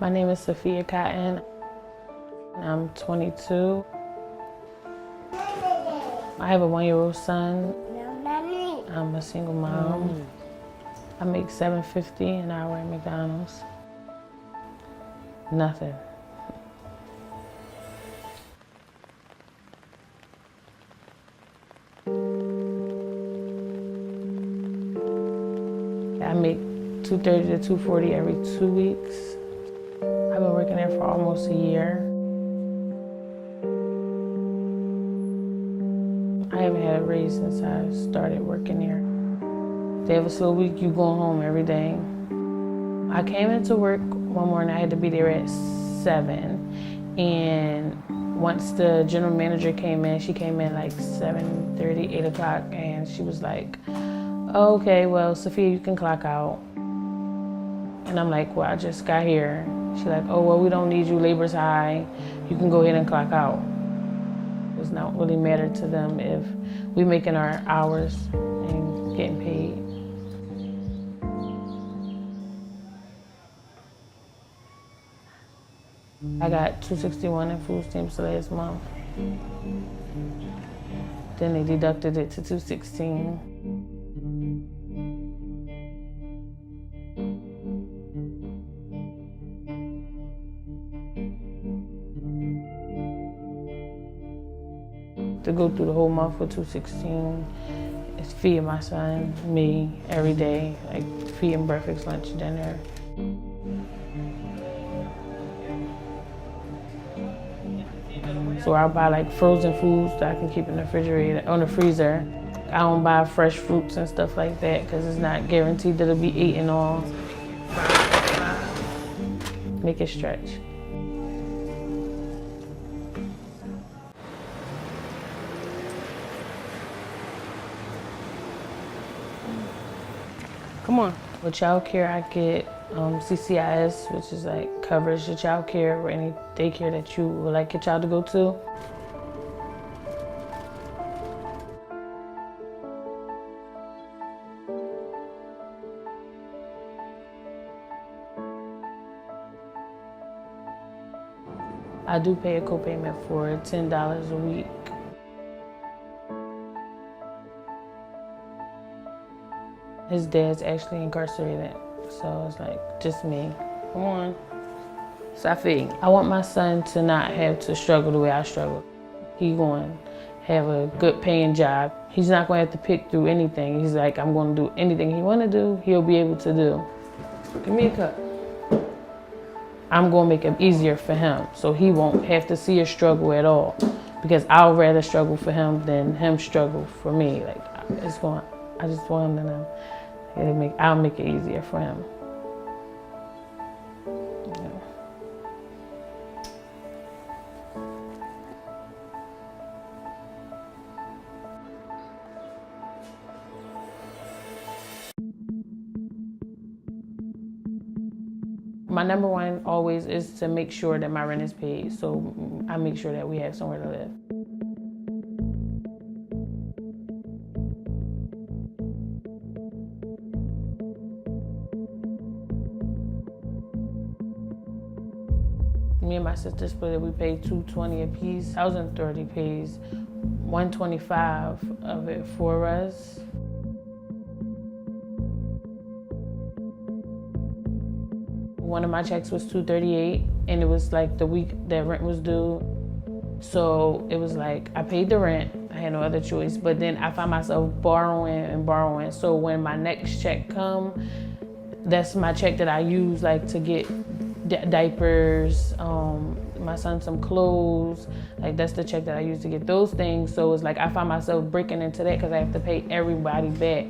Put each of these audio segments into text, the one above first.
My name is Sophia Cotton. I'm 22. I have a 1-year-old son. I'm a single mom. I make $7.50 an hour at McDonald's. Nothing. I make $230 to $240 every 2 weeks. I've been working there for almost a year. I haven't had a raise since I started working there. They have a slow week, you going home every day. I came into work one morning, I had to be there at 7. And once the general manager came in, she came in like 7:30, 8 o'clock, and she was like, oh, okay, well, Sophia, you can clock out. And I'm like, well, I just got here. She's like, oh, well, we don't need you, labor's high. You can go ahead and clock out. It's not really matter to them if we making our hours and getting paid. I got $261 in food stamps last month. Then they deducted it to $216. To go through the whole month for $216 is feeding my son, me, every day, like feeding breakfast, lunch, dinner. So I'll buy like frozen foods that I can keep in the refrigerator, on the freezer. I don't buy fresh fruits and stuff like that because it's not guaranteed that it'll be eaten all. Make it stretch. Come on. With childcare, I get CCIS, which is like covers your childcare or any daycare that you would like your child to go to. I do pay a copayment for $10 a week. His dad's actually incarcerated, so it's like just me. Come on. Safi. I want my son to not have to struggle the way I struggle. He's going to have a good paying job. He's not going to have to pick through anything. He's like, I'm going to do anything he want to do, he'll be able to do. Give me a cup. I'm going to make it easier for him so he won't have to see a struggle at all, because I'll rather struggle for him than him struggle for me. Like, I just want him to know. I'll make it easier for him. Yeah. My number one always is to make sure that my rent is paid, so I make sure that we have somewhere to live. Me and my sister split it. We paid $220 a piece. $1,030 pays $125 of it for us. One of my checks was $238, and it was like the week that rent was due. So it was like I paid the rent. I had no other choice. But then I found myself borrowing and borrowing. So when my next check come, that's my check that I use like to get diapers, my son some clothes. Like that's the check that I use to get those things. So it's like I find myself breaking into that because I have to pay everybody back.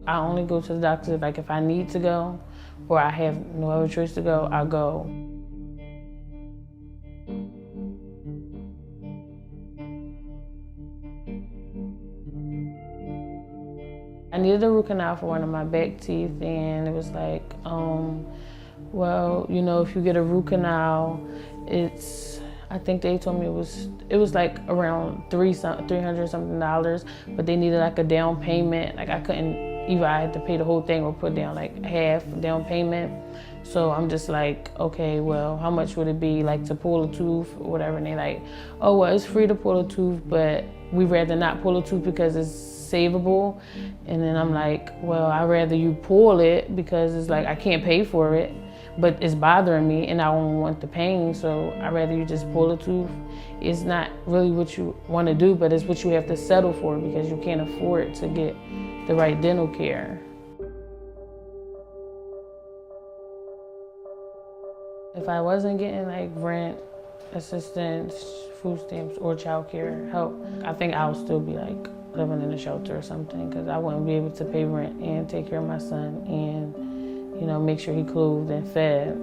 I only go to the doctor like if I need to go or I have no other choice to go, I'll go. I needed a root canal for one of my back teeth, and it was like, well, you know, if you get a root canal, I think they told me it was like around $300 something, but they needed like a down payment. Like I couldn't either I had to pay the whole thing or put down like half down payment. So I'm just like, okay, well, how much would it be like to pull a tooth or whatever? And they like, oh, well, it's free to pull a tooth, but we'd rather not pull a tooth because it's savable. And then I'm like, well, I'd rather you pull it because it's like I can't pay for it, but it's bothering me and I don't want the pain, so I'd rather you just pull a tooth. It's not really what you want to do, but it's what you have to settle for because you can't afford to get the right dental care. If I wasn't getting like rent, assistance, food stamps, or childcare help, I think I would still be like living in a shelter or something because I wouldn't be able to pay rent and take care of my son and, you know, make sure he clothed and fed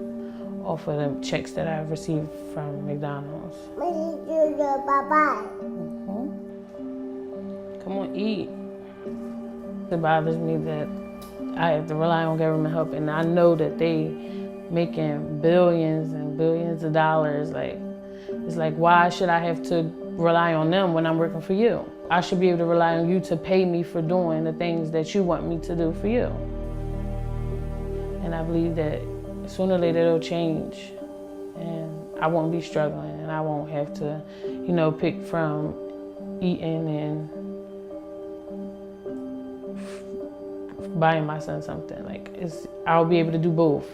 off of the checks that I received from McDonald's. Bye-bye. Come on, eat. It bothers me that I have to rely on government help, and I know that they making billions and billions of dollars. Like, it's like, why should I have to rely on them when I'm working for you? I should be able to rely on you to pay me for doing the things that you want me to do for you. And I believe that sooner or later it'll change, and I won't be struggling, and I won't have to, you know, pick from eating and buying my son something. Like, I'll be able to do both.